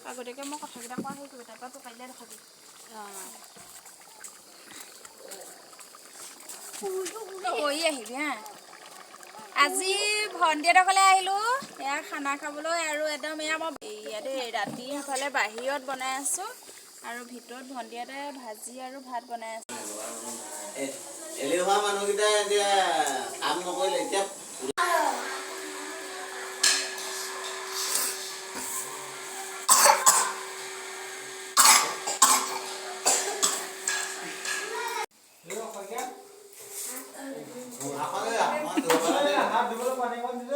আগতীয়াকৈ মই কথাকেইটা কোৱা হেৰি কৰিবি তাৰপৰা তোৰ কাইলৈ দেখাবি কৰি আহিবি হা আজি ভণ্টিহঁতৰ ঘৰলৈ আহিলোঁ এয়া খানা খাবলৈ আৰু একদম এয়া মই ইয়াতে ৰাতি ইফালে বাহিৰত বনাই আছোঁ আৰু ভিতৰত ভণ্টিহঁতে ভাজি আৰু ভাত বনাই আছোঁ এলেহুৱা মানুহকেইটা এতিয়া কাম নকৰিলে এতিয়া হাত ধুবলৈ পানী অকণ দিলে